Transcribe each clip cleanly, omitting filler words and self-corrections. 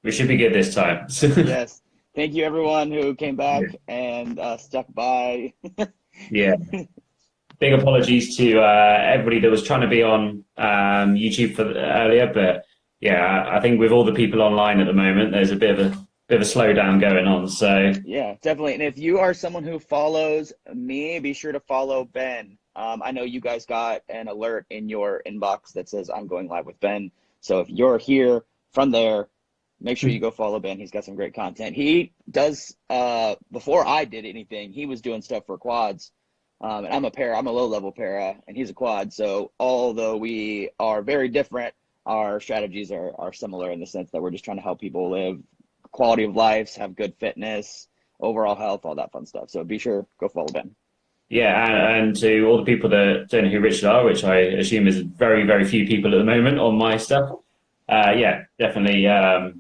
We should be good this time. Yes. Thank you, everyone who came back and stuck by. Yeah. Big apologies to everybody that was trying to be on YouTube earlier, but yeah, I think with all the people online at the moment, there's a bit of a slowdown going on. So Yeah, definitely. And if you are someone who follows me, be sure to follow Ben. I know you guys got an alert in your inbox that says I'm going live with Ben. So if you're here from there, make sure you go follow Ben. He's got some great content. He does, before I did anything, he was doing stuff for quads. And I'm a low level para, and he's a quad. So although we are very different, our strategies are similar in the sense that we're just trying to help people live quality of lives, have good fitness, overall health, all that fun stuff. So be sure, go follow Ben. yeah, and to all the people that don't know who Richard are, which I assume is very, very few people at the moment on my stuff. Yeah, definitely go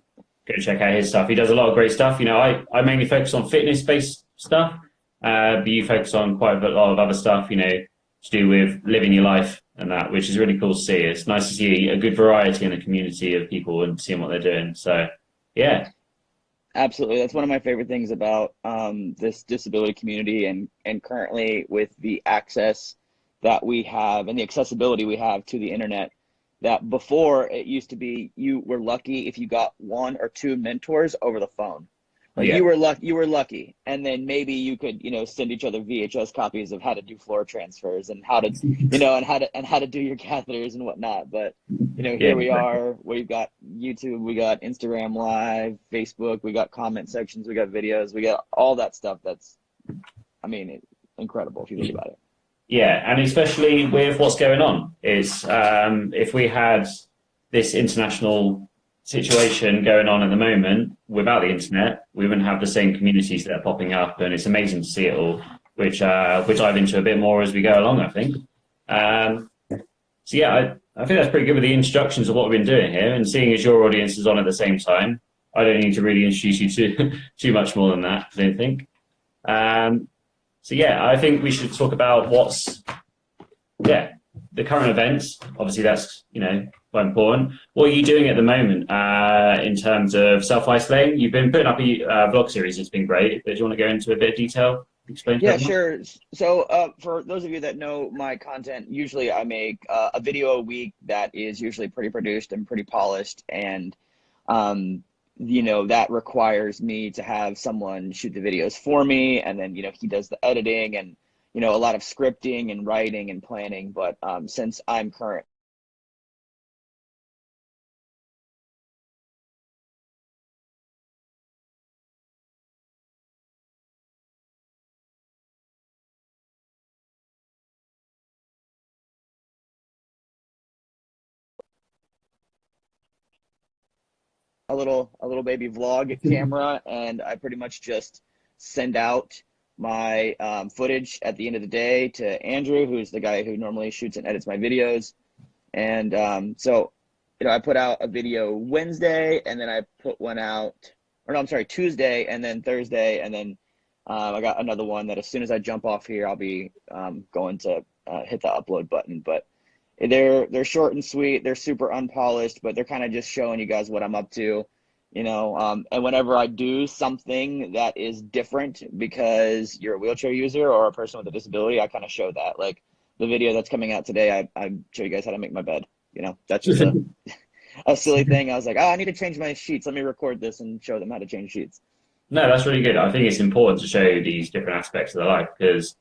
check out his stuff. He does a lot of great stuff. You know, I mainly focus on fitness-based stuff, but you focus on quite a lot of other stuff, you know, to do with living your life and that, which is really cool to see. It's nice to see a good variety in a community of people and seeing what they're doing. So, yeah. Absolutely. That's one of my favorite things about this disability community and currently with the access that we have and the accessibility we have to the internet, that before it used to be you were lucky if you got one or two mentors over the phone. Like Yeah. you were lucky. And then maybe you could, send each other VHS copies of how to do floor transfers and how to, and how to do your catheters and whatnot. But Yeah, here we are. We've got YouTube, we got Instagram Live, Facebook, we got comment sections, we got videos, we got all that stuff. That's, incredible if you think about it. yeah, and especially with what's going on is if we had this international situation going on at the moment without the internet, we wouldn't have the same communities that are popping up, and it's amazing to see it all, which we'll dive into a bit more as we go along, I think. So yeah, I think that's pretty good with the introductions of what we've been doing here, and seeing as your audience is on at the same time, I don't need to really introduce you to too much more than that, I don't think. So yeah, I think we should talk about the current events. Obviously, that's quite important. What are you doing at the moment in terms of self-isolating? You've been putting up a vlog series. It's been great. But do you want to go into a bit of detail? Explain. Yeah, sure. So for those of you that know my content, usually I make a video a week that is usually pretty produced and pretty polished, and that requires me to have someone shoot the videos for me, and then he does the editing and a lot of scripting and writing and planning. But since I'm current a little baby vlog camera, and I pretty much just send out my footage at the end of the day to Andrew, who's the guy who normally shoots and edits my videos. And so I put out a video Wednesday, and then I put one out, or no, I'm sorry, Tuesday, and then Thursday, and then I got another one that as soon as I jump off here, I'll be going to hit the upload button. But they're short and sweet. They're super unpolished, but they're kind of just showing you guys what I'm up to, and whenever I do something that is different because you're a wheelchair user or a person with a disability, I kind of show that. Like the video that's coming out today, I show you guys how to make my bed. That's just a silly thing. I was like, oh, I need to change my sheets. Let me record this and show them how to change sheets. No, that's really good. I think it's important to show these different aspects of their life because,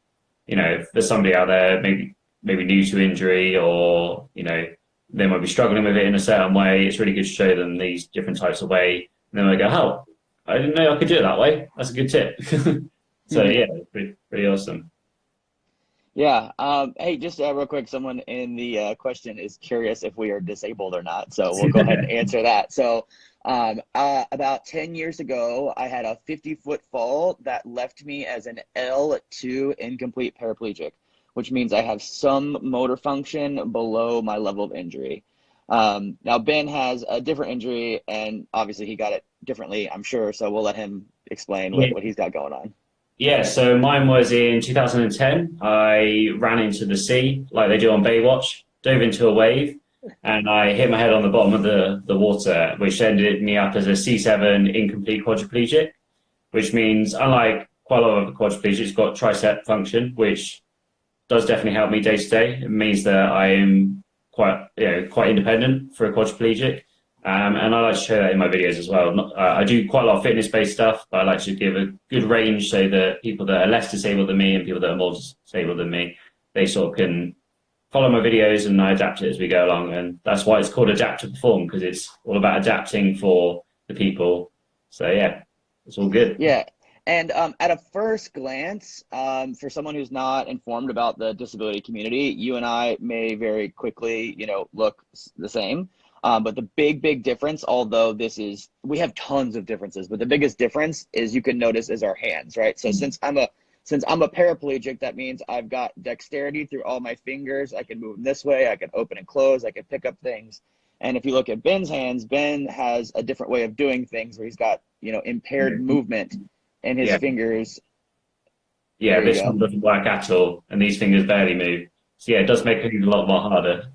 if there's somebody out there maybe new to injury or, they might be struggling with it in a certain way, it's really good to show them these different types of way. And then they go, oh, I didn't know I could do it that way. That's a good tip. So yeah, pretty awesome. Yeah. Hey, just real quick, someone in the question is curious if we are disabled or not. So we'll go ahead and answer that. So about 10 years ago, I had a 50-foot fall that left me as an L2 incomplete paraplegic, which means I have some motor function below my level of injury. Now, Ben has a different injury, and obviously he got it differently, I'm sure. So we'll let him explain what he's got going on. Yeah, so mine was in 2010. I ran into the sea like they do on Baywatch, dove into a wave, and I hit my head on the bottom of the water, which ended me up as a C7 incomplete quadriplegic, which means unlike quite a lot of the quadriplegics, got tricep function, which does definitely help me day to day. It means that I am quite independent for a quadriplegic. And I like to show that in my videos as well. I do quite a lot of fitness-based stuff, but I like to give a good range so that people that are less disabled than me and people that are more disabled than me, they sort of can follow my videos and I adapt it as we go along. And that's why it's called Adapt to Perform, because it's all about adapting for the people. So yeah, it's all good. Yeah. And at a first glance, for someone who's not informed about the disability community, you and I may very quickly, look the same. But the big difference, although we have tons of differences, but the biggest difference is you can notice is our hands, right? So since I'm a paraplegic, that means I've got dexterity through all my fingers. I can move them this way. I can open and close. I can pick up things. And if you look at Ben's hands, Ben has a different way of doing things where he's got, impaired movement in his fingers. Yeah, this one doesn't work at all, and these fingers barely move. So yeah, it does make things a lot more harder.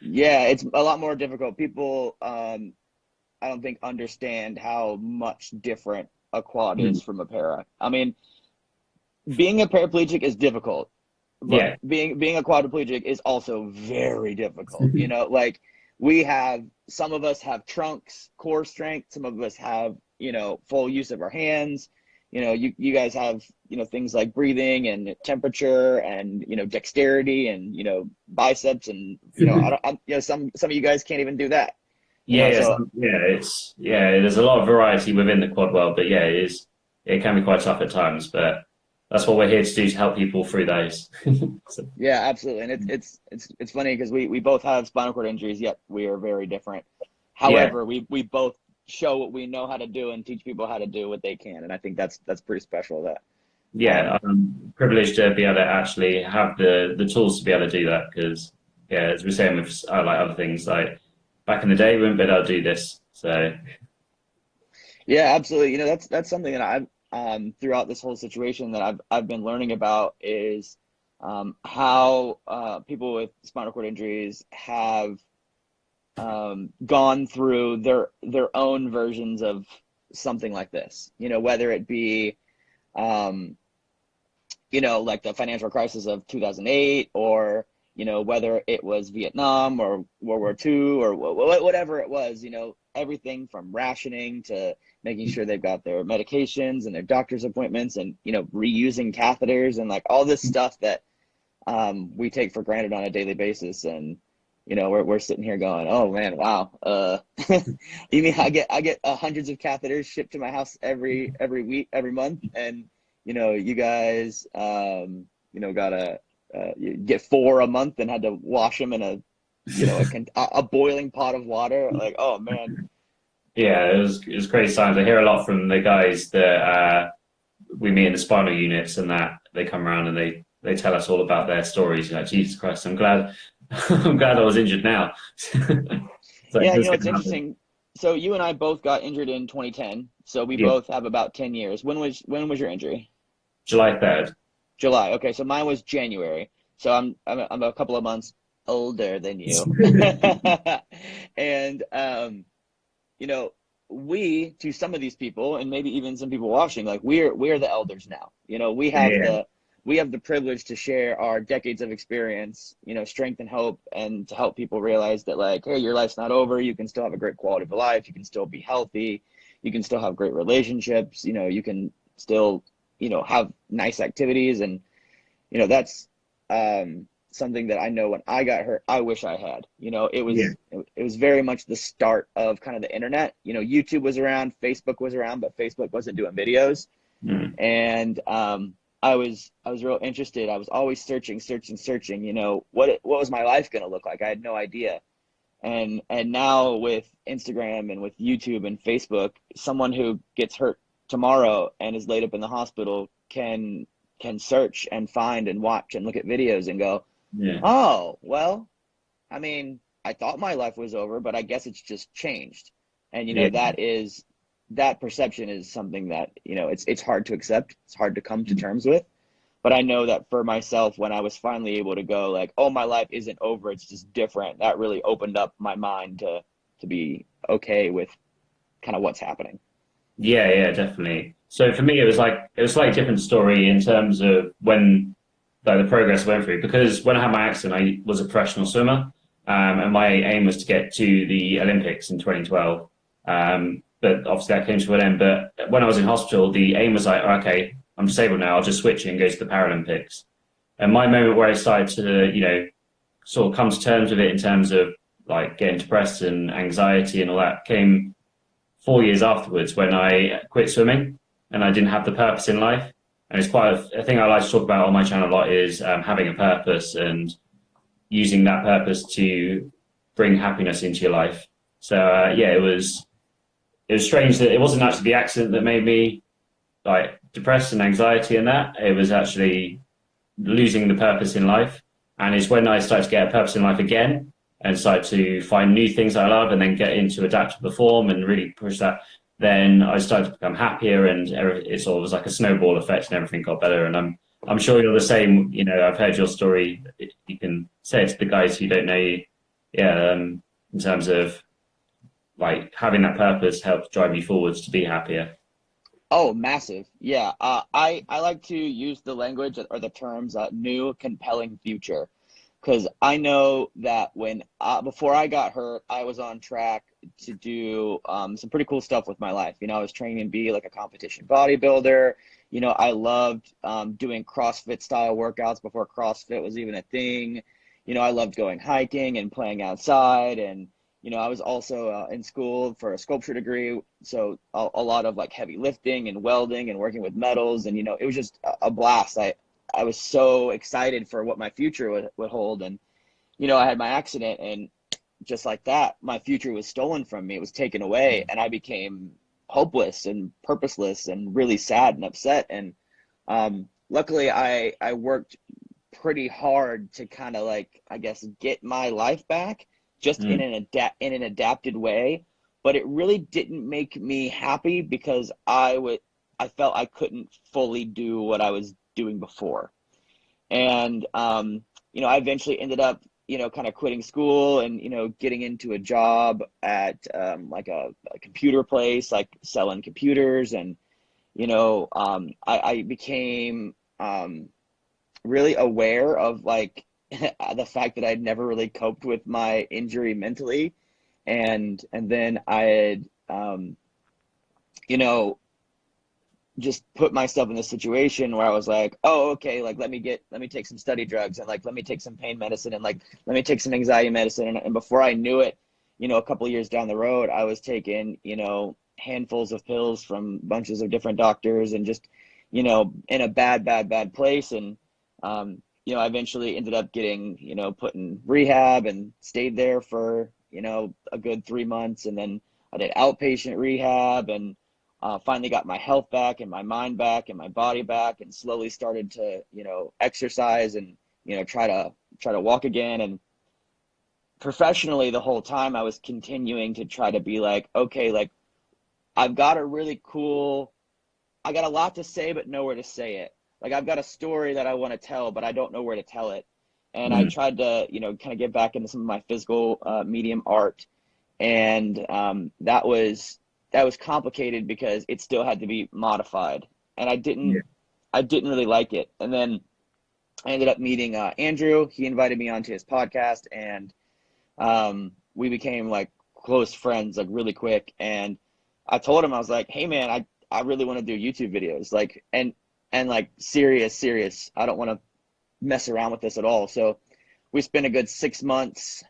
Yeah, it's a lot more difficult. People, I don't think understand how much different a quad is from a para. I mean, being a paraplegic is difficult, but being a quadriplegic is also very difficult. Like some of us have trunks, core strength. Some of us have, full use of our hands. You guys have, things like breathing and temperature and, dexterity and, biceps and, some of you guys can't even do that. There's a lot of variety within the quad world, but it can be quite tough at times, but that's what we're here to do, to help people through those. Yeah, absolutely. And it's funny because we both have spinal cord injuries, yet we are very different. However, we both show what we know how to do and teach people how to do what they can. And I think that's pretty special. I'm privileged to be able to actually have the tools to be able to do that, because as we're saying with like other things, like back in the day we wouldn't be able to do this. So yeah, absolutely. That's something that I've throughout this whole situation that I've been learning about is how people with spinal cord injuries have gone through their own versions of something like this, whether it be, like the financial crisis of 2008, or, whether it was Vietnam or World War II or whatever it was, everything from rationing to making sure they've got their medications and their doctor's appointments and, reusing catheters and like all this stuff that we take for granted on a daily basis. And we're sitting here going, oh man, wow. You mean I get hundreds of catheters shipped to my house every week, every month, and you guys gotta you get 4 a month and had to wash them in a boiling pot of water. Like, oh man. Yeah, it was crazy times. I hear a lot from the guys that we meet in the spinal units, and that they come around and they tell us all about their stories. Like, Jesus Christ, I'm glad I was injured now. It's interesting. So you and I both got injured in 2010. So we both have about 10 years. When was your injury? July 3rd. July. Okay, so mine was January. So I'm a couple of months older than you. And we, to some of these people, and maybe even some people watching, like we're the elders now. We have the privilege to share our decades of experience, strength and hope, and to help people realize that, like, hey, your life's not over. You can still have a great quality of life. You can still be healthy. You can still have great relationships. You can still, have nice activities. And, that's something that I know when I got hurt, I wish I had. It was very much the start of kind of the internet. YouTube was around, Facebook was around, but Facebook wasn't doing videos. And I was real interested. I was always searching, what was my life going to look like? I had no idea. And now with Instagram and with YouTube and Facebook, someone who gets hurt tomorrow and is laid up in the hospital can search and find and watch and look at videos and go, oh, well, I mean, I thought my life was over, but I guess it's just changed. And, that perception is something that, it's hard to accept. It's hard to come to terms with. But I know that for myself, when I was finally able to go like, oh, my life isn't over, it's just different, that really opened up my mind to be okay with kind of what's happening. Yeah, yeah, definitely. So for me, it was a slightly different story in terms of when like the progress I went through. Because when I had my accident, I was a professional swimmer, and my aim was to get to the Olympics in 2012. But obviously that came to an end. But when I was in hospital, the aim was like, okay, I'm disabled now. I'll just switch it and go to the Paralympics. And my moment where I started to, sort of come to terms with it in terms of like getting depressed and anxiety and all that came 4 years afterwards when I quit swimming and I didn't have the purpose in life. And it's quite a thing I like to talk about on my channel a lot is having a purpose and using that purpose to bring happiness into your life. So yeah, it was strange that it wasn't actually the accident that made me like depressed and anxiety and that. It was actually losing the purpose in life. And it's when I started to get a purpose in life again and started to find new things I love and then get into adaptive perform and really push that, then I started to become happier and it sort of was like a snowball effect and everything got better. And I'm sure you're the same. You know, I've heard your story. You can say it to the guys who don't know you. Yeah, in terms of like having that purpose helps drive you forwards to be happier. Oh, massive. Yeah. I like to use the language or the terms new compelling future, because I know that when before I got hurt, I was on track to do some pretty cool stuff with my life. You know, I was training to be like a competition bodybuilder. You know, I loved doing CrossFit style workouts before CrossFit was even a thing. You know, I loved going hiking and playing outside. And, you know, I was also in school for a sculpture degree. So a lot of like heavy lifting and welding and working with metals. And, you know, it was just a blast. I was so excited for what my future would hold. And, you know, I had my accident and just like that, my future was stolen from me. It was taken away and I became hopeless and purposeless and really sad and upset. And luckily I worked pretty hard to kind of like, I guess, get my life back just in Mm, an adapted way. But it really didn't make me happy because I felt I couldn't fully do what I was doing before. And you know, I eventually ended up, you know, kind of quitting school and, you know, getting into a job at like a computer place, like selling computers. And, you know, I became really aware of like the fact that I'd never really coped with my injury mentally. And then I had, you know, just put myself in a situation where I was like, oh, okay, like let me take some study drugs and like let me take some pain medicine and like let me take some anxiety medicine. And before I knew it, you know, a couple of years down the road, I was taking, you know, handfuls of pills from bunches of different doctors and just, you know, in a bad place. And you know, I eventually ended up getting, you know, put in rehab and stayed there for, you know, a good 3 months. And then I did outpatient rehab and finally got my health back and my mind back and my body back and slowly started to, you know, exercise and, you know, try to walk again. And professionally, the whole time I was continuing to try to be like, okay, like I've got a really cool, I got a lot to say, but nowhere to say it. Like I've got a story that I want to tell, but I don't know where to tell it. And I mm, tried to, you know, kind of get back into some of my physical medium art. And that was complicated because it still had to be modified. And yeah. I didn't really like it. And then I ended up meeting Andrew. He invited me onto his podcast and we became like close friends, like really quick. And I told him, I was like, hey man, I really want to do YouTube videos, like, and like serious. I don't want to mess around with this at all. So we spent a good 6 months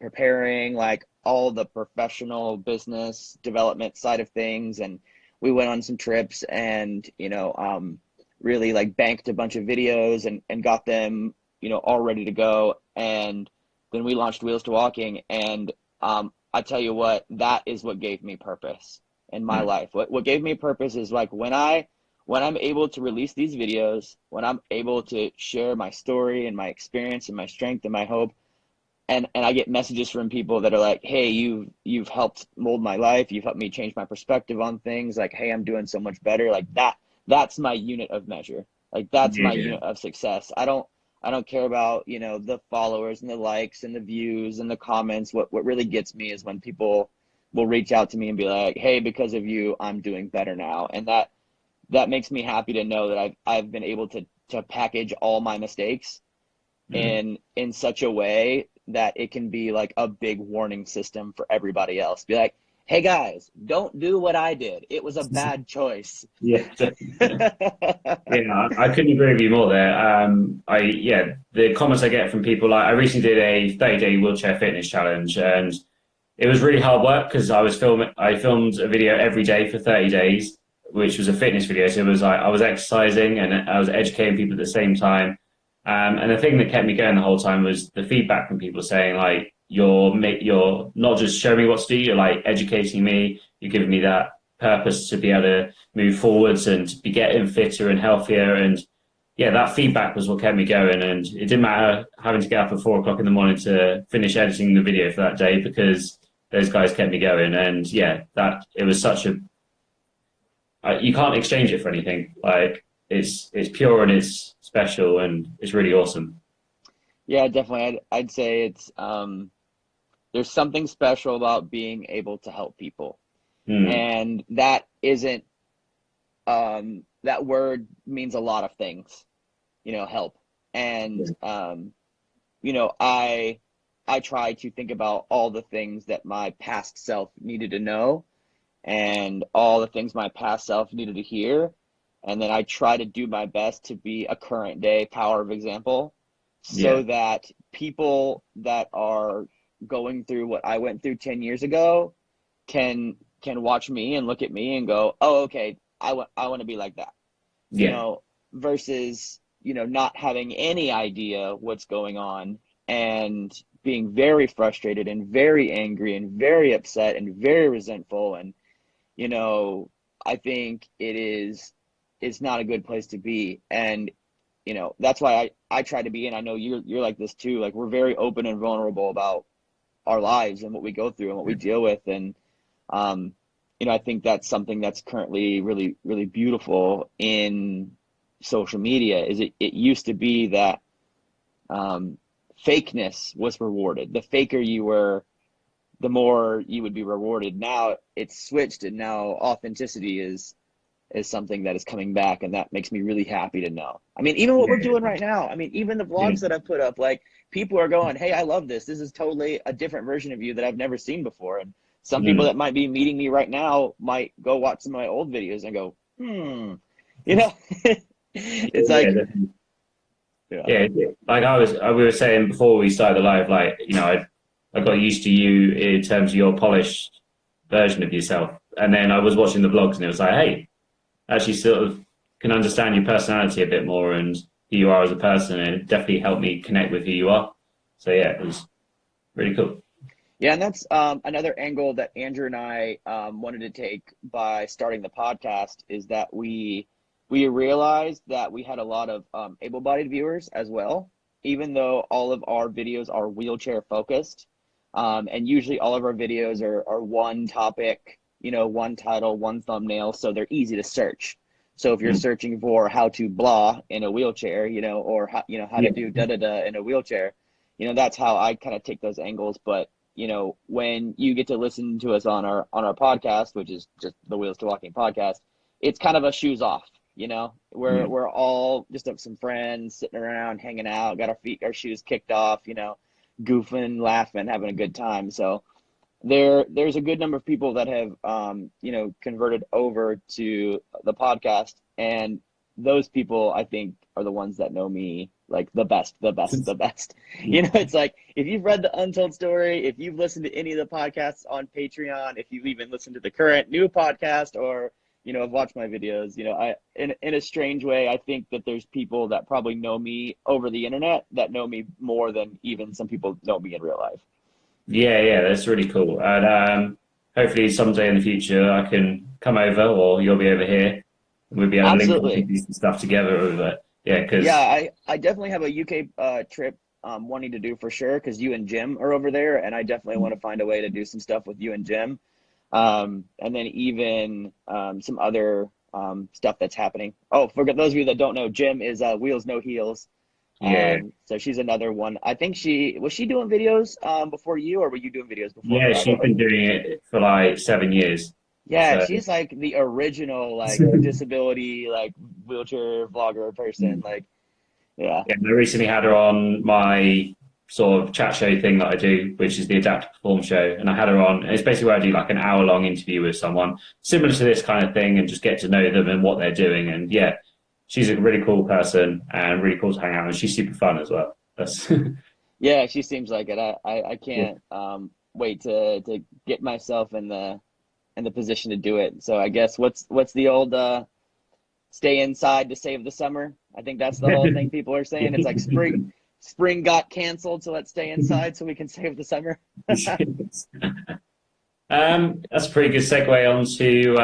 preparing like all the professional business development side of things. And we went on some trips and, you know, really like banked a bunch of videos and got them, you know, all ready to go. And then we launched Wheels2Walking. And I tell you what, that is what gave me purpose in my Mm, life. What gave me purpose is like when I'm able to release these videos, when I'm able to share my story and my experience and my strength and my hope, and I get messages from people that are like, hey, you've helped mold my life, you've helped me change my perspective on things, like, hey, I'm doing so much better, like that's my unit of measure. Like that's my Yeah. unit of success. I don't care about, the followers and the likes and the views and the comments. What really gets me is when people will reach out to me and be like, "Hey, because of you, I'm doing better now." And that makes me happy to know that I've been able to package all my mistakes Mm. in such a way that it can be like a big warning system for everybody else. Be like, "Hey guys, don't do what I did. It was a bad choice." Yeah. Yeah, I couldn't agree with you more there. The comments I get from people, like I recently did a 30-day wheelchair fitness challenge, and it was really hard work because I filmed a video every day for 30 days, which was a fitness video. So it was like I was exercising and I was educating people at the same time. And the thing that kept me going the whole time was the feedback from people saying like you're not just showing me what to do, you're like educating me, you're giving me that purpose to be able to move forwards and to be getting fitter and healthier. And yeah, that feedback was what kept me going. And it didn't matter having to get up at 4 o'clock in the morning to finish editing the video for that day because those guys kept me going. And yeah, that it was such a you can't exchange it for anything. Like it's pure and it's special and it's really awesome. Yeah, definitely. I'd say it's there's something special about being able to help people. Mm. And that isn't that word means a lot of things, help. And I try to think about all the things that my past self needed to know and all the things my past self needed to hear. And then I try to do my best to be a current day power of example Yeah, so that people that are going through what I went through 10 years ago can watch me and look at me and go, "Oh, okay, I want to be like that." You yeah, know, versus, not having any idea what's going on and being very frustrated and very angry and very upset and very resentful. And, you know, I think it's not a good place to be. And, that's why I try to be, and I know you're like this too. Like we're very open and vulnerable about our lives and what we go through and what we deal with. And, um, I think that's something that's currently really, really beautiful in social media is it used to be that fakeness was rewarded. The faker you were, the more you would be rewarded. Now it's switched, and now authenticity is something that is coming back, and that makes me really happy to know. I mean, even what we're doing yeah, right now. I mean, even the yeah. vlogs that I put up, like people are going, "Hey, I love this. This is totally a different version of you that I've never seen before." And some people Mm. that might be meeting me right now might go watch some of my old videos and go, you know, it's Yeah, like, definitely. yeah, Yeah, like we were saying before we started the live, like, I got used to you in terms of your polished version of yourself. And then I was watching the vlogs and it was like, hey, actually sort of can understand your personality a bit more and who you are as a person. And it definitely helped me connect with who you are. So yeah, it was really cool. yeah. And that's another angle that Andrew and I wanted to take by starting the podcast is that we realized that we had a lot of able-bodied viewers as well, even though all of our videos are wheelchair focused. And usually all of our videos are one topic, one title, one thumbnail, so they're easy to search. So if you're Mm. searching for how to blah in a wheelchair, or how to Yeah, do da da da in a wheelchair, that's how I kind of take those angles. But when you get to listen to us on our podcast, which is just the Wheels2Walking podcast, it's kind of a shoes off. We're mm. we're all just some friends sitting around, hanging out, got our shoes kicked off, goofing, laughing, having a good time. So there's a good number of people that have converted over to the podcast, and those people I think are the ones that know me like the best, the best, the best. It's like if you've read the Untold Story, if you've listened to any of the podcasts on Patreon, if you've even listened to the current new podcast, or have watched my videos, I in a strange way I think that there's people that probably know me over the internet that know me more than even some people know me in real life. Yeah, yeah, that's really cool. And hopefully someday in the future I can come over or you'll be over here and we'll be able to link up and Absolutely. do some stuff together over it. Yeah, Yeah, because I definitely have a UK trip wanting to do for sure because you and Jim are over there, and I definitely want to find a way to do some stuff with you and Jim. And then even some other stuff that's happening. Oh, for those of you that don't know, Jim is Wheels No Heels. Yeah. So she's another one. I think she was she doing videos before you, or were you doing videos before Yeah, her? I she's don't. been doing it for like 7 years. Yeah, So she's like the original like disability like wheelchair vlogger person. Like, yeah. yeah, I recently had her on my sort of chat show thing that I do, which is the Adapt to Perform show. And I had her on, and it's basically where I do like an hour-long interview with someone similar to this kind of thing and just get to know them and what they're doing. And yeah, she's a really cool person and really cool to hang out with. And she's super fun as well. That's Yeah, she seems like it. I yeah. can't wait to get myself in the position to do it. So I guess what's the old stay inside to save the summer? I think that's the whole thing people are saying. It's like spring got canceled, so let's stay inside so we can save the summer. That's a pretty good segue on to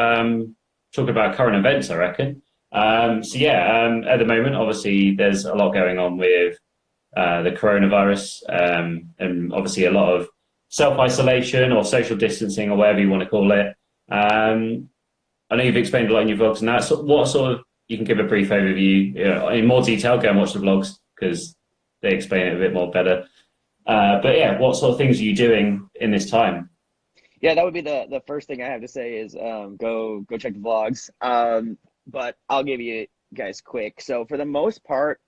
talking about current events, I reckon. So yeah, at the moment, obviously, there's a lot going on with the coronavirus, and obviously a lot of self-isolation or social distancing or whatever you want to call it. I know you've explained a lot in your vlogs and that. So what sort of, you can give a brief overview, in more detail, go and watch the vlogs because they explain it a bit more better. But yeah, what sort of things are you doing in this time? Yeah, that would be the first thing I have to say is go check the vlogs. But I'll give you guys quick. So for the most part,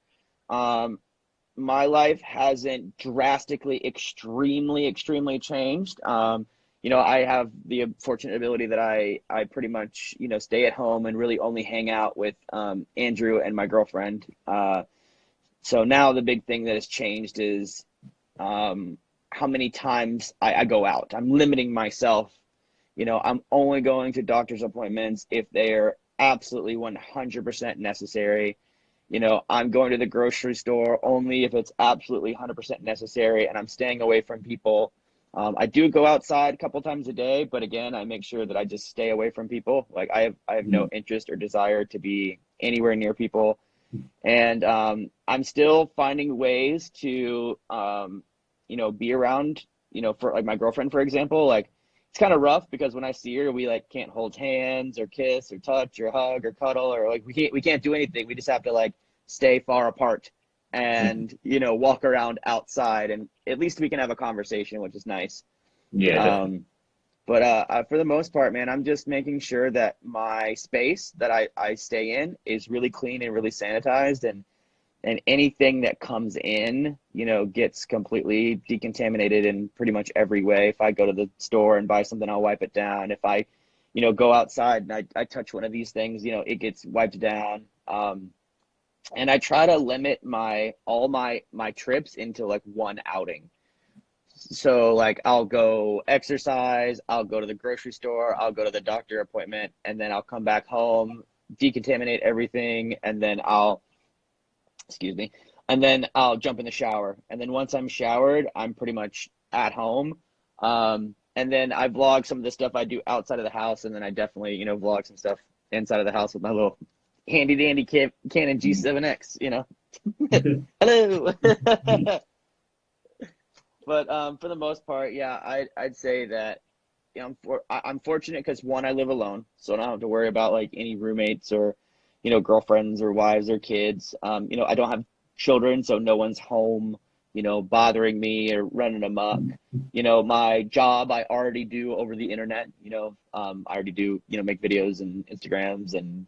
my life hasn't drastically, extremely changed. I have the fortunate ability that I pretty much, stay at home and really only hang out with Andrew and my girlfriend. So now the big thing that has changed is how many times I go out. I'm limiting myself. I'm only going to doctor's appointments if they're absolutely 100% necessary. I'm going to the grocery store only if it's absolutely 100% necessary, and I'm staying away from people. I do go outside a couple times a day, but again, I make sure that I just stay away from people. Like I have no interest or desire to be anywhere near people. And I'm still finding ways to, be around, for like my girlfriend, for example. Like it's kind of rough because when I see her, we like can't hold hands or kiss or touch or hug or cuddle, or like we can't do anything. We just have to like stay far apart and walk around outside, and at least we can have a conversation, which is nice. Yeah, definitely. But for the most part, man, I'm just making sure that my space that I stay in is really clean and really sanitized, and anything that comes in, gets completely decontaminated in pretty much every way. If I go to the store and buy something, I'll wipe it down. If I, go outside and I touch one of these things, it gets wiped down. And I try to limit all my trips into like one outing. So like I'll go exercise, I'll go to the grocery store, I'll go to the doctor appointment, and then I'll come back home, decontaminate everything, and then excuse me, and then I'll jump in the shower. And then once I'm showered, I'm pretty much at home. And then I vlog some of the stuff I do outside of the house, and then I definitely, vlog some stuff inside of the house with my little handy dandy Canon G7X, Hello. But for the most part, yeah, I'd say that I'm fortunate because one, I live alone, so I don't have to worry about like any roommates or girlfriends or wives or kids. I don't have children, so no one's home bothering me or running amok. My job I already do over the internet. I already do make videos and Instagrams and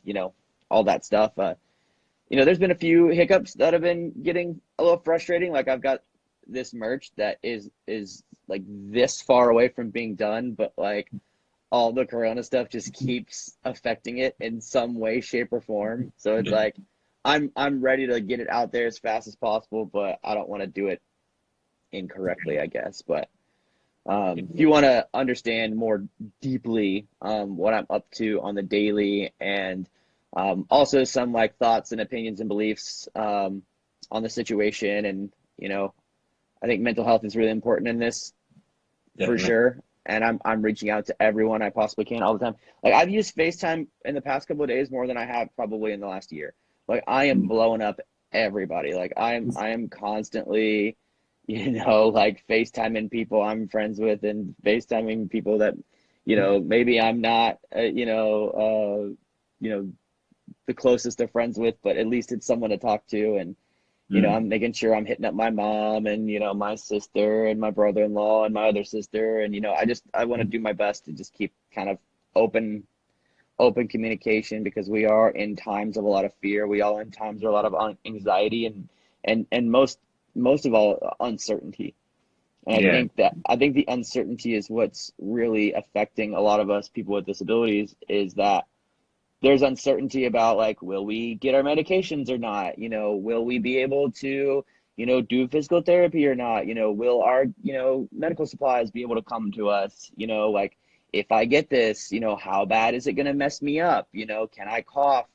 all that stuff. There's been a few hiccups that have been getting a little frustrating. Like I've got this merch that is like this far away from being done, but like all the corona stuff just keeps affecting it in some way, shape, or form. So it's like I'm ready to get it out there as fast as possible, but I don't want to do it incorrectly, I guess. But if you want to understand more deeply what I'm up to on the daily, and also some like thoughts and opinions and beliefs on the situation, and I think mental health is really important in this. Definitely. For sure. And I'm reaching out to everyone I possibly can all the time. Like I've used FaceTime in the past couple of days more than I have probably in the last year. Like I am blowing up everybody. Like I am constantly, like FaceTiming people I'm friends with and FaceTiming people that, maybe I'm not, the closest of friends with, but at least it's someone to talk to. And I'm making sure I'm hitting up my mom and my sister and my brother-in-law and my other sister, and I want to do my best to just keep kind of open communication, because we are in times of a lot of fear. We all in times of a lot of anxiety and most of all uncertainty. And I think the uncertainty is what's really affecting a lot of us people with disabilities, is that there's uncertainty about, like, will we get our medications or not? Will we be able to, do physical therapy or not? Will our, medical supplies be able to come to us? Like, if I get this, how bad is it going to mess me up? Can I cough?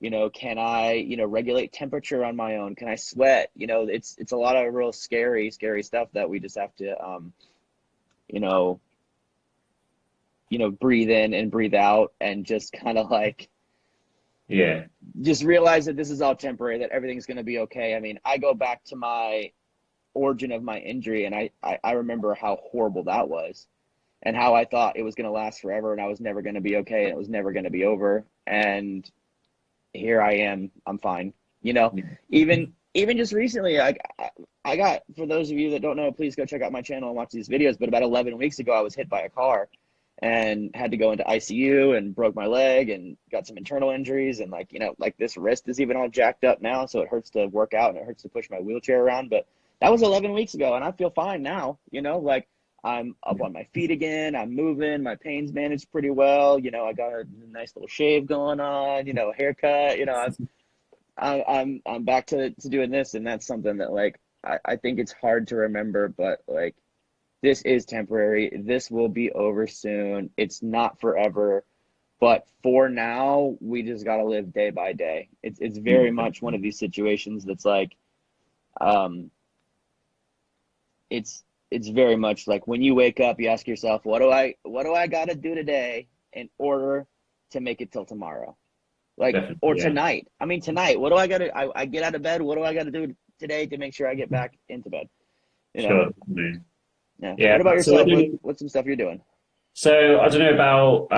Can I, regulate temperature on my own? Can I sweat? It's a lot of real scary stuff that we just have to, breathe in and breathe out, and just kind of like, just realize that this is all temporary, that everything's going to be okay. I mean, I go back to my origin of my injury, and I remember how horrible that was, and how I thought it was going to last forever, and I was never going to be okay, and it was never going to be over. And here I am, I'm fine. Even just recently, I got, for those of you that don't know, please go check out my channel and watch these videos. But about 11 weeks ago, I was hit by a car and had to go into ICU and broke my leg and got some internal injuries. And like this wrist is even all jacked up now. So it hurts to work out and it hurts to push my wheelchair around. But that was 11 weeks ago, and I feel fine now. Like, I'm up on my feet again. I'm moving. My pain's managed pretty well. I got a nice little shave going on, haircut. I'm back to doing this. And that's something that, like, I think it's hard to remember, but, like, this is temporary. This will be over soon. It's not forever. But for now, we just got to live day by day. It's very much one of these situations that's like, it's very much like when you wake up, you ask yourself, what do I got to do today in order to make it till tomorrow? Like, tonight. I mean, tonight, what do I got to, I get out of bed. What do I got to do today to make sure I get back into bed? Sure. Yeah. What about yourself? What's some stuff you're doing? So I don't know about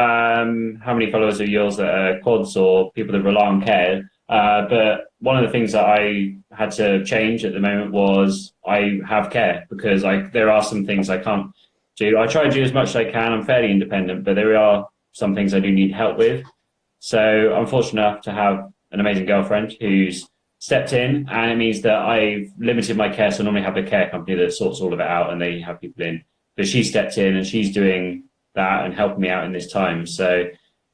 how many followers of yours that are quads or people that rely on care, but one of the things that I had to change at the moment was I have care, because there are some things I can't do. I try to do as much as I can. I'm fairly independent, but there are some things I do need help with. So I'm fortunate enough to have an amazing girlfriend who's stepped in, and it means that I've limited my care. So I normally have a care company that sorts all of it out and they have people in, but she stepped in and she's doing that and helping me out in this time. So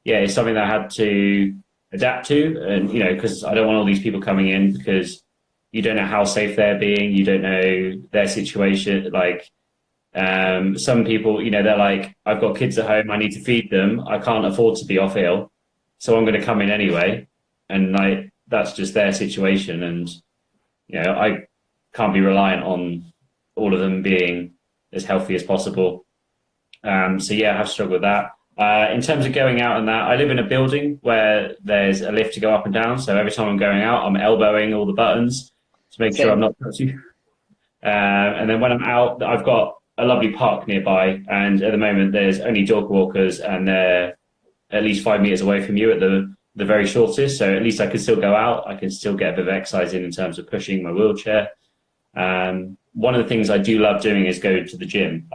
yeah, it's something that I had to adapt to, and because I don't want all these people coming in, because you don't know how safe they're being, you don't know their situation. Like, some people, they're like, I've got kids at home, I need to feed them, I can't afford to be off ill, so I'm going to come in anyway. And that's just their situation, and I can't be reliant on all of them being as healthy as possible. So yeah, I have struggled with that. In terms of going out and that, I live in a building where there's a lift to go up and down. So every time I'm going out, I'm elbowing all the buttons to make sure I'm not touching. And then when I'm out, I've got a lovely park nearby. And at the moment, there's only dog walkers, and they're at least 5 meters away from you at the very shortest. So at least I can still go out. I can still get a bit of exercise in terms of pushing my wheelchair. One of the things I do love doing is go to the gym.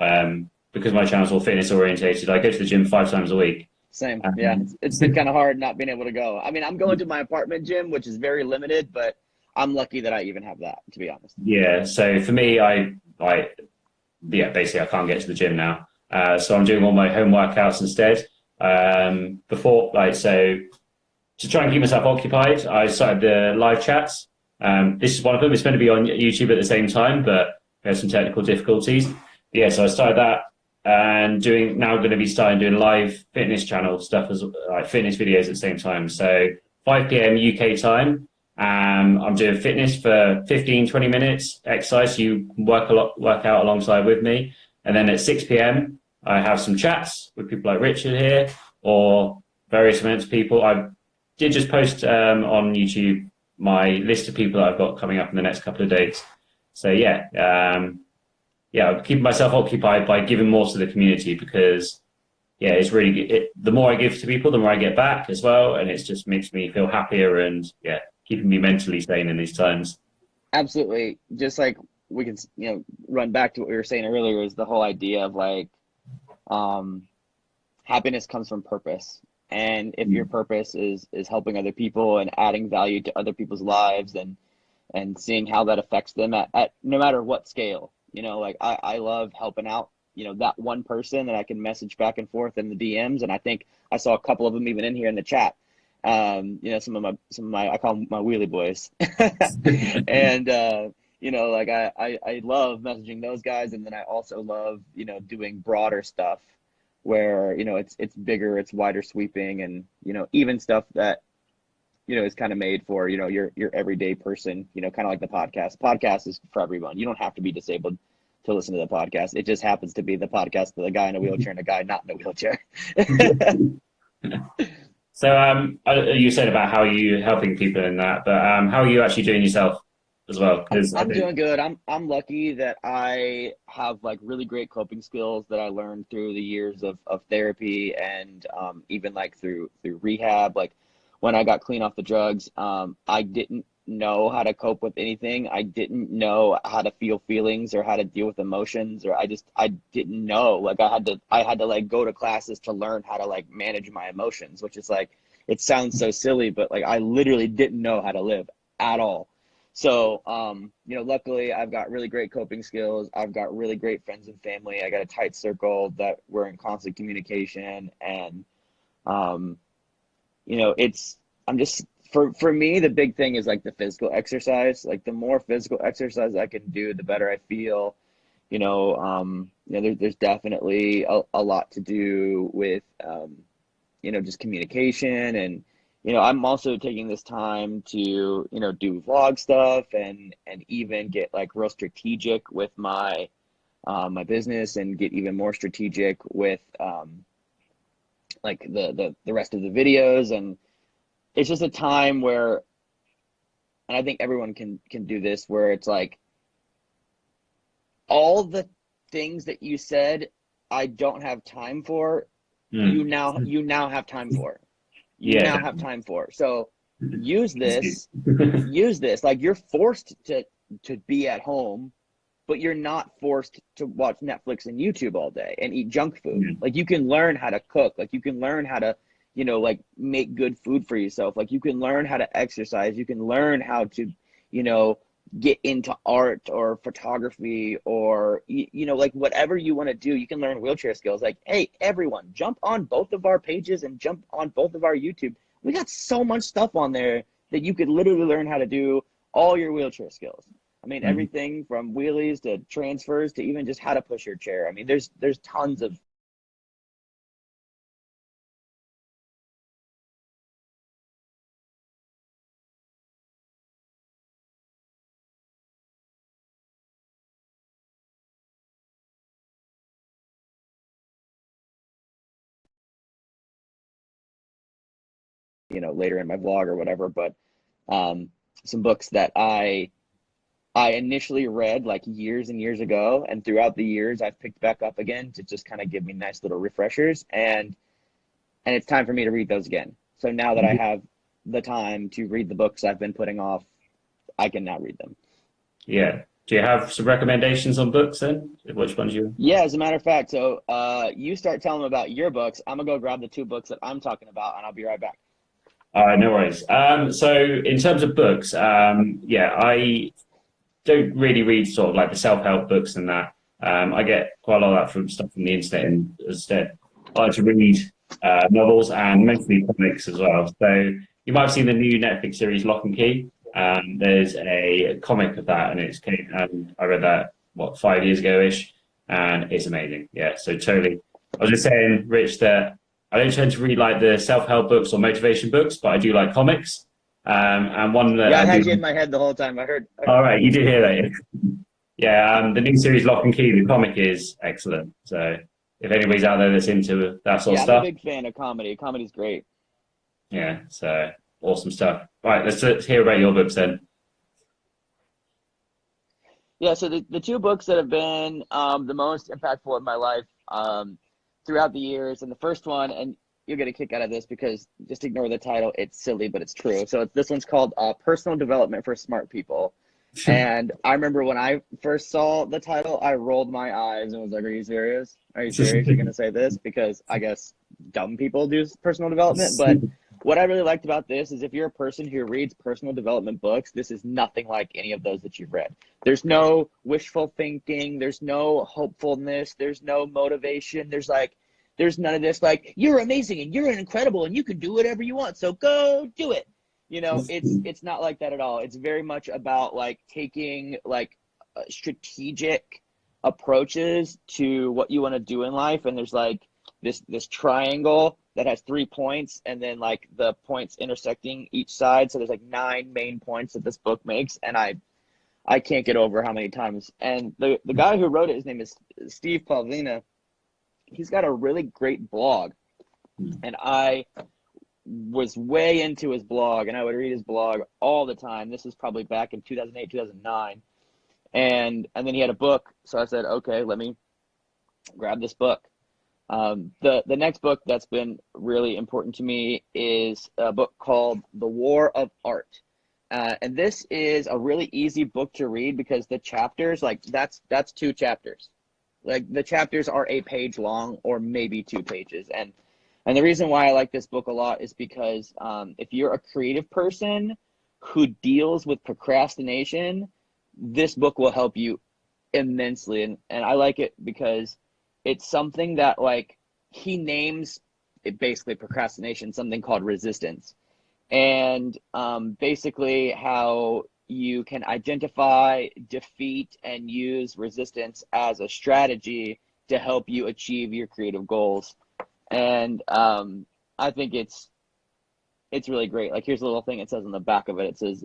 Because my channel's all fitness orientated, I go to the gym 5 times a week. Same, yeah. It's been kind of hard not being able to go. I mean, I'm going to my apartment gym, which is very limited, but I'm lucky that I even have that, to be honest. Yeah, so for me, basically I can't get to the gym now. So I'm doing all my home workouts instead. So to try and keep myself occupied, I started the live chats. This is one of them. It's going to be on YouTube at the same time, but we had some technical difficulties. Yeah, so I started that, and now going to be starting doing live fitness channel stuff, as like fitness videos at the same time. So 5 p.m. UK time, I'm doing fitness for 15-20 minutes, exercise. You can work out alongside with me, and then at 6 p.m. I have some chats with people like Richard here, or various amounts of people. I did just post on YouTube my list of people that I've got coming up in the next couple of days. So yeah, I'm keeping myself occupied by giving more to the community, because yeah, it's really the more I give to people, the more I get back as well, and it just makes me feel happier and yeah, keeping me mentally sane in these times. Absolutely. Just like we can, run back to what we were saying earlier is the whole idea of like, um, happiness comes from purpose. And if your purpose is helping other people and adding value to other people's lives and seeing how that affects them at no matter what scale, like I love helping out, that one person that I can message back and forth in the DMs. And I think I saw a couple of them even in here in the chat. Some of my, I call them my wheelie boys. And, like I love messaging those guys. And then I also love, doing broader stuff where, it's bigger, it's wider sweeping, and, even stuff that, is kind of made for, your everyday person, kind of like the podcast. Podcast is for everyone. You don't have to be disabled to listen to the podcast. It just happens to be the podcast of a guy in a wheelchair and a guy not in a wheelchair. So you said about how you helping people in that, but how are you actually doing yourself as well? I'm doing good. I'm lucky that I have like really great coping skills that I learned through the years of therapy and even like through rehab. Like when I got clean off the drugs, I didn't know how to cope with anything. I didn't know how to feel feelings or how to deal with emotions, or I didn't know. Like I had to like go to classes to learn how to like manage my emotions, which is like, it sounds so silly, but like I literally didn't know how to live at all. So, luckily I've got really great coping skills. I've got really great friends and family. I got a tight circle that we're in constant communication. And, I'm just, for me, the big thing is like the physical exercise. Like the more physical exercise I can do, the better I feel. There's definitely a lot to do with, just communication. And, I'm also taking this time to, do vlog stuff and even get like real strategic with my, my business, and get even more strategic with, like the rest of the videos. And it's just a time where, and I think everyone can do this, where it's like all the things that you said I don't have time for, you now have time for. You now have time for. So use this, like you're forced to be at home, but you're not forced to watch Netflix and YouTube all day and eat junk food. Like you can learn how to cook. Like you can learn how to, like make good food for yourself. Like you can learn how to exercise. You can learn how to, get into art or photography or, like whatever you want to do. You can learn wheelchair skills. Like, hey, everyone, jump on both of our pages and jump on both of our YouTube. We got so much stuff on there that you could literally learn how to do all your wheelchair skills. I mean, everything from wheelies to transfers to even just how to push your chair. I mean, there's tons of later in my vlog or whatever, but some books that I initially read like years and years ago, and throughout the years I've picked back up again to just kind of give me nice little refreshers, and it's time for me to read those again. So now that I have the time to read the books I've been putting off, I can now read them. Yeah. Do you have some recommendations on books then? Which ones you? Yeah, as a matter of fact, so you start telling them about your books. I'm gonna go grab the 2 books that I'm talking about, and I'll be right back. No worries. So in terms of books, I don't really read sort of like the self-help books and that. I get quite a lot of that from stuff from the internet, and instead I like to read novels and mostly comics as well. So you might have seen the new Netflix series Lock and Key. There's a comic of that, and I read that 5 years ago-ish, and it's amazing. Yeah, so totally. I was just saying, Rich, that I don't tend to read like the self-help books or motivation books, but I do like comics. And one that I had you in my head the whole time. I heard. All right, you did hear that. Yeah, the new series Lock and Key, the comic is excellent. So if anybody's out there that's into that sort of stuff, I'm a big fan of comedy. Comedy's great. Yeah, so awesome stuff. Right, let's hear about your books then. Yeah, so the 2 books that have been the most impactful in my life, throughout the years. And the first one, and you'll get a kick out of this because just ignore the title. It's silly, but it's true. So this one's called Personal Development for Smart People. And I remember when I first saw the title, I rolled my eyes and was like, are you serious? Are you serious? You're going to say this? Because I guess dumb people do personal development. But what I really liked about this is if you're a person who reads personal development books, this is nothing like any of those that you've read. There's no wishful thinking. There's no hopefulness. There's no motivation. There's none of this like, you're amazing and you're incredible and you can do whatever you want. So go do it. You know, it's not like that at all. It's very much about like taking like strategic approaches to what you want to do in life. And there's like this triangle that has 3 points and then like the points intersecting each side. So there's like 9 main points that this book makes. And I can't get over how many times. And the guy who wrote it, his name is Steve Pavlina. He's got a really great blog. And I was way into his blog and I would read his blog all the time. This was probably back in 2008, 2009. And then he had a book. So I said, okay, let me grab this book. The next book that's been really important to me is a book called The War of Art. And this is a really easy book to read because the chapters, like that's 2 chapters. Like the chapters are a page long or maybe 2 pages. And the reason why I like this book a lot is because if you're a creative person who deals with procrastination, this book will help you immensely. And I like it because it's something that like he names it basically procrastination, something called resistance. And basically how you can identify, defeat, and use resistance as a strategy to help you achieve your creative goals. And I think it's really great. Like here's a little thing it says on the back of it. It says,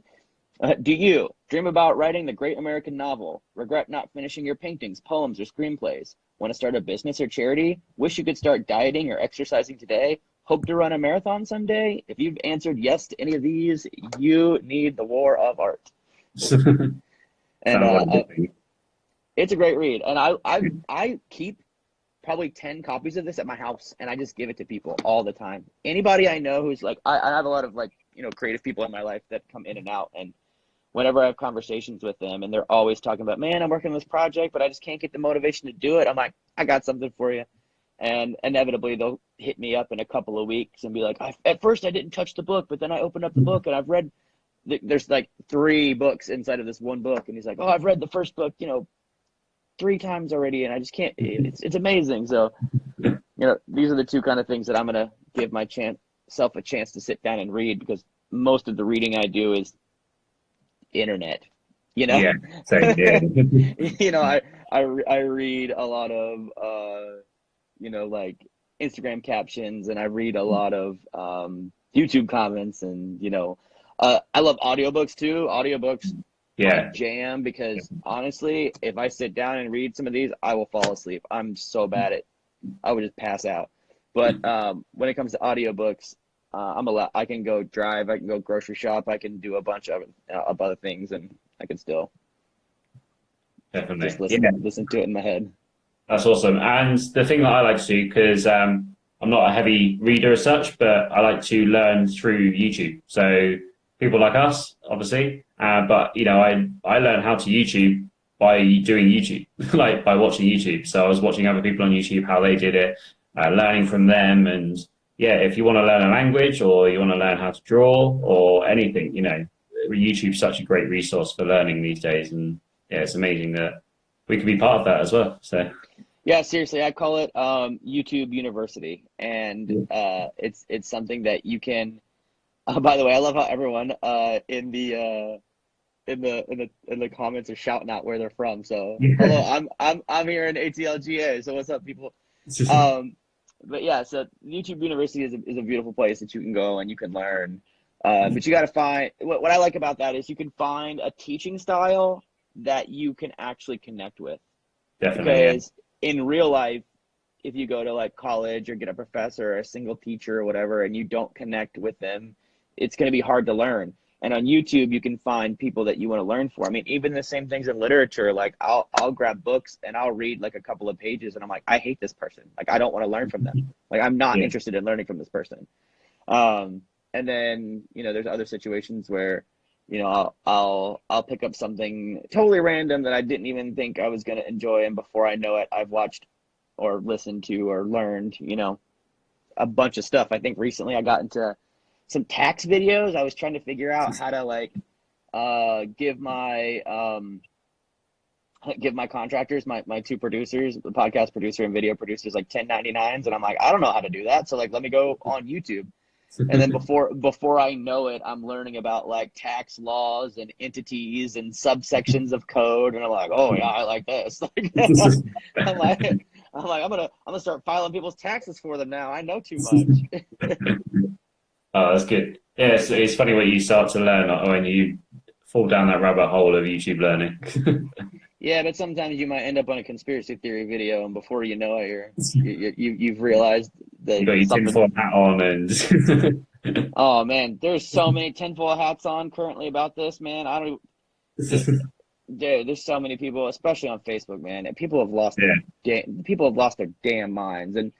do you dream about writing the great American novel? Regret not finishing your paintings, poems, or screenplays? Want to start a business or charity? Wish you could start dieting or exercising today? Hope to run a marathon someday? If you've answered yes to any of these, you need The War of Art. And it's a great read. And I keep probably 10 copies of this at my house and I just give it to people all the time. Anybody I know who's like, I have a lot of like, you know, creative people in my life that come in and out, and whenever I have conversations with them and they're always talking about, man, I'm working on this project, but I just can't get the motivation to do it. I'm like, I got something for you. And inevitably they'll hit me up in a couple of weeks and be like, at first I didn't touch the book, but then I opened up the book and I've read, there's like 3 books inside of this one book. And he's like, oh, I've read the first book, you know, 3 times already, and I just can't, it's amazing. So, you know, these are the 2 kind of things that I'm going to give myself a chance to sit down and read, because most of the reading I do is internet, you know? Yeah, same here. You know, I read a lot of, you know, like Instagram captions, and I read a lot of YouTube comments, and, you know, I love audiobooks too. Audiobooks Yeah, jam, because honestly, if I sit down and read some of these, I will fall asleep. I'm so bad at, I would just pass out. But when it comes to audiobooks, I can go drive, I can go grocery shop, I can do a bunch of other things, and I can still definitely. just listen to it in my head. That's awesome. And the thing that I like to do, because I'm not a heavy reader as such, but I like to learn through YouTube. So people like us, obviously, but you know, I learn how to YouTube by doing YouTube, like by watching YouTube. So I was watching other people on YouTube, how they did it, learning from them. And yeah, if you want to learn a language or you want to learn how to draw or anything, you know, YouTube's such a great resource for learning these days. And yeah, it's amazing that we can be part of that as well. So yeah, seriously, I call it YouTube University, and it's something that you can. By the way, I love how everyone in the comments are shouting out where they're from. So hello, I'm here in ATLGA. So what's up, people? But yeah, so YouTube University is a beautiful place that you can go and you can learn. But you got to find what I like about that is you can find a teaching style that you can actually connect with. definitely, Because in real life, if you go to like college or get a professor or a single teacher or whatever, and you don't connect with them, it's going to be hard to learn. And on YouTube, you can find people that you want to learn for. I mean, even the same things in literature. Like I'll grab books and I'll read like a couple of pages, and I'm like, I hate this person. Like I don't want to learn from them. Like I'm not interested in learning from this person. And then, you know, there's other situations where, you know, I'll pick up something totally random that I didn't even think I was going to enjoy, and before I know it, I've watched or listened to or learned, you know, a bunch of stuff. I think recently I got into some tax videos. I was trying to figure out how to like give my contractors, my two producers, the podcast producer and video producers, like 1099s, and I'm like, I don't know how to do that, so like let me go on YouTube. And then before I know it, I'm learning about like tax laws and entities and subsections of code, and I'm like, oh yeah, I like this. I'm gonna start filing people's taxes for them now. I know too much. Oh, that's good. Yeah, it's funny when you start to learn or when you fall down that rabbit hole of YouTube learning. Yeah, but sometimes you might end up on a conspiracy theory video, and before you know it, you've realized that You got your tinfoil hat on and oh man, there's so many tinfoil hats on currently about this, man. I don't just dude, there's so many people, especially on Facebook, man, and people have lost their damn minds. And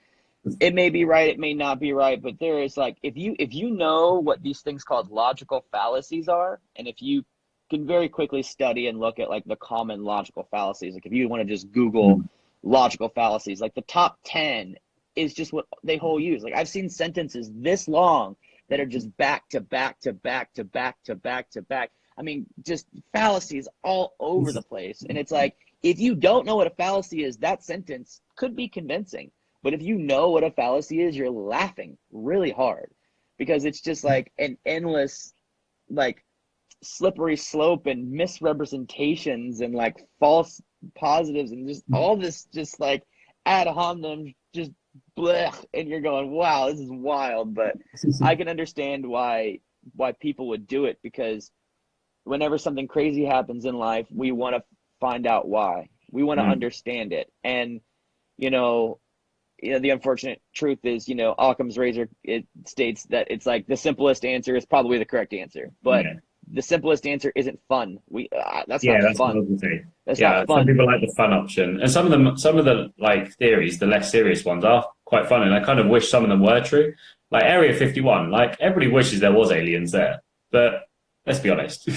it may be right, it may not be right, but there is like, if you know what these things called logical fallacies are, and if you can very quickly study and look at like the common logical fallacies, like if you want to just Google logical fallacies, like the top 10 is just what they whole use. Like I've seen sentences this long that are just back to back to back to back to back to back. I mean, just fallacies all over the place. And it's like, if you don't know what a fallacy is, that sentence could be convincing. But if you know what a fallacy is, you're laughing really hard, because it's just like an endless, like, slippery slope and misrepresentations and like false positives and just all this just like ad hominem, just blech, and you're going, wow, this is wild. But I can understand why people would do it, because whenever something crazy happens in life, we want to find out why. We want to understand it. And you know, the unfortunate truth is, you know, Occam's razor, it states that it's like the simplest answer is probably the correct answer, but the simplest answer isn't fun. That's not fun. What I was gonna say. That's not fun. Some people like the fun option, and some of the like theories, the less serious ones, are quite fun, and I kind of wish some of them were true. Like Area 51, like everybody wishes there was aliens there, but let's be honest.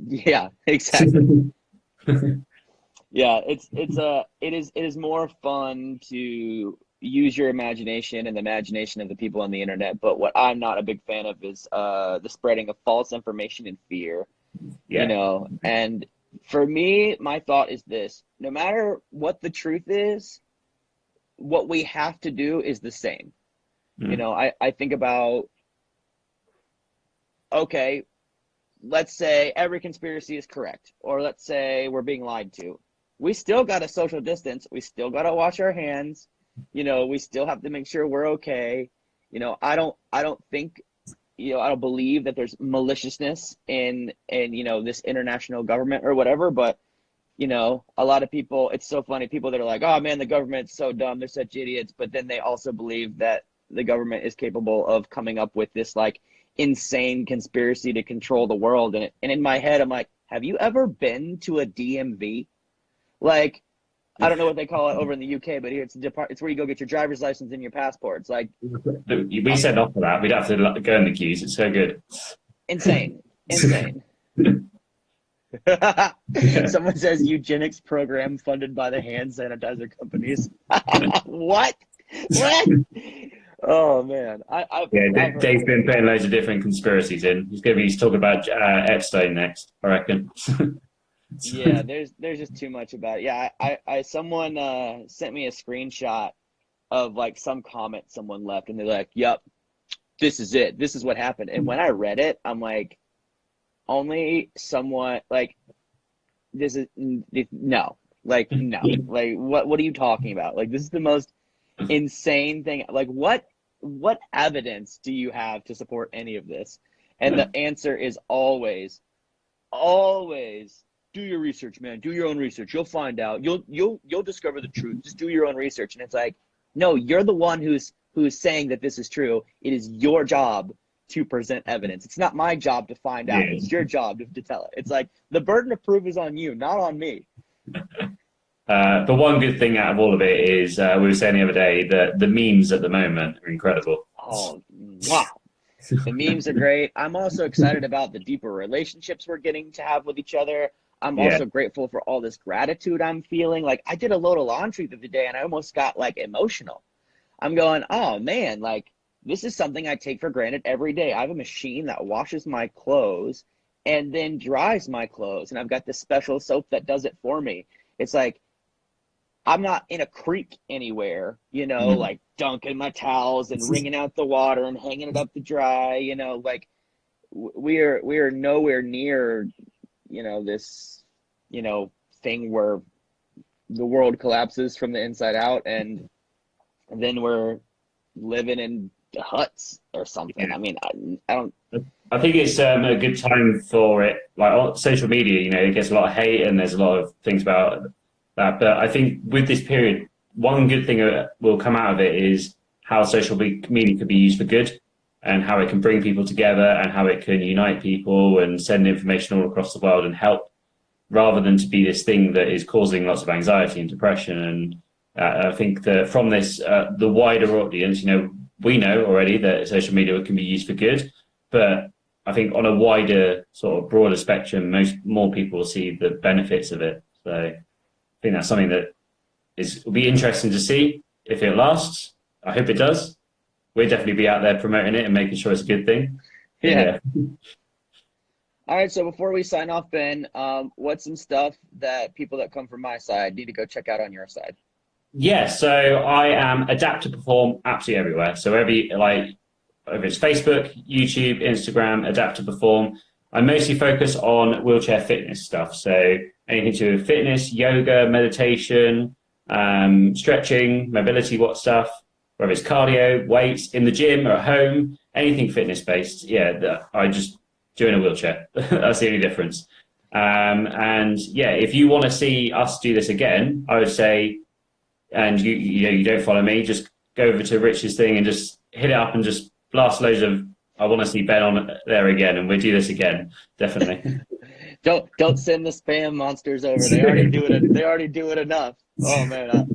Yeah, exactly. Yeah, it is more fun to use your imagination and the imagination of the people on the internet. But what I'm not a big fan of is the spreading of false information and fear. Yeah. You know, and for me, my thought is this: no matter what the truth is, what we have to do is the same. You know, I think about, okay, let's say every conspiracy is correct, or let's say we're being lied to. We still got to social distance. We still got to wash our hands. You know, we still have to make sure we're okay. You know, I don't think, you know, I don't believe that there's maliciousness in, you know, this international government or whatever. But, you know, a lot of people, it's so funny, people that are like, oh man, the government's so dumb, they're such idiots. But then they also believe that the government is capable of coming up with this like insane conspiracy to control the world. And in my head, I'm like, have you ever been to a DMV? Like, I don't know what they call it over in the UK, but here it's where you go get your driver's license and your passport. It's like, we said off for that. We'd have to go in the queues. It's so good. Insane. Someone says eugenics program funded by the hand sanitizer companies. What? Oh man, Dave's been putting loads of different conspiracies in. He's talking about Epstein next, I reckon. Yeah, there's just too much about it. Yeah, I someone sent me a screenshot of like some comment someone left, and they're like, "Yep, this is it. This is what happened." And when I read it, I'm like, only someone like this is no, like what are you talking about? Like this is the most insane thing. Like what evidence do you have to support any of this? And the answer is always do your research, man. Do your own research. You'll find out. You'll discover the truth. Just do your own research. And it's like, no, you're the one who's saying that this is true. It is your job to present evidence. It's not my job to find out. Yeah. It's your job to tell it. It's like the burden of proof is on you, not on me. But one good thing out of all of it is we were saying the other day that the memes at the moment are incredible. Oh, wow. The memes are great. I'm also excited about the deeper relationships we're getting to have with each other. I'm also grateful for all this gratitude I'm feeling. Like, I did a load of laundry the other day and I almost got like emotional. I'm going, oh man, like this is something I take for granted every day. I have a machine that washes my clothes and then dries my clothes. And I've got this special soap that does it for me. It's like, I'm not in a creek anywhere, you know, like dunking my towels and wringing out the water and hanging it up to dry, you know, like we are nowhere near, you know, this, you know, thing where the world collapses from the inside out and then we're living in huts or something. Yeah. I mean, I don't. I think it's a good time for it. Like on social media, you know, it gets a lot of hate and there's a lot of things about that. But I think with this period, one good thing that will come out of it is how social media could be used for good and how it can bring people together and how it can unite people and send information all across the world and help, rather than to be this thing that is causing lots of anxiety and depression. And I think that from this, the wider audience, you know, we know already that social media can be used for good, but I think on a wider sort of broader spectrum, more people will see the benefits of it. So I think that's something that will be interesting to see if it lasts. I hope it does. We'll definitely be out there promoting it and making sure it's a good thing. Yeah. All right, so before we sign off, Ben, what's some stuff that people that come from my side need to go check out on your side? Yeah, so I am Adapt to Perform absolutely everywhere. So whether it's Facebook, YouTube, Instagram, Adapt to Perform. I mostly focus on wheelchair fitness stuff. So anything to do with fitness, yoga, meditation, stretching, mobility, stuff, whether it's cardio, weights, in the gym or at home, anything fitness based. Yeah, I just do in a wheelchair. That's the only difference. And yeah, if you want to see us do this again, I would say, and you don't follow me, just go over to Rich's thing and just hit it up and just blast loads of, I want to see Ben on there again, and we'll do this again, definitely. Don't send the spam monsters over. They already do it. They already do it enough. Oh man,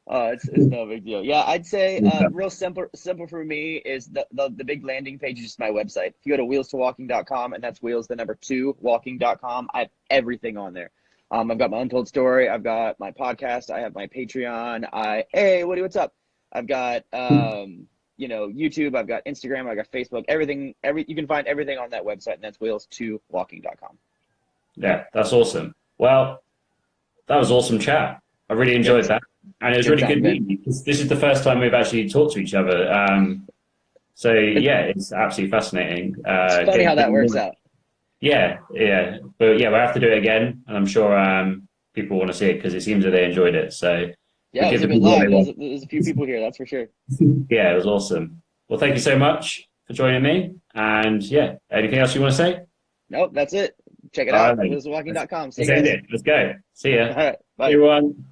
it's no big deal. Yeah, I'd say real simple for me is the big landing page is just my website. If you go to wheels2walking.com, and that's wheels the number 2 walking.com, I have everything on there. I've got my Untold Story. I've got my podcast. I have my Patreon. Hey, Woody, what's up? I've got, you know, YouTube. I've got Instagram. I've got Facebook. Everything. You can find everything on that website, and that's wheels2walking.com. Yeah, that's awesome. Well, that was awesome chat. I really enjoyed that, and it was really good meeting you, because this is the first time we've actually talked to each other. So yeah, it's absolutely fascinating. It's funny how that works out. Yeah, but yeah, we'll have to do it again, and I'm sure people want to see it because it seems that they enjoyed it. So yeah, it was a bit live. There's a few people here, that's for sure. Yeah, it was awesome. Well, thank you so much for joining me. And yeah, anything else you want to say? Nope, that's it. Check it out. Wheels2walking.com. See you guys. Let's go. See ya. All right, bye. Everyone.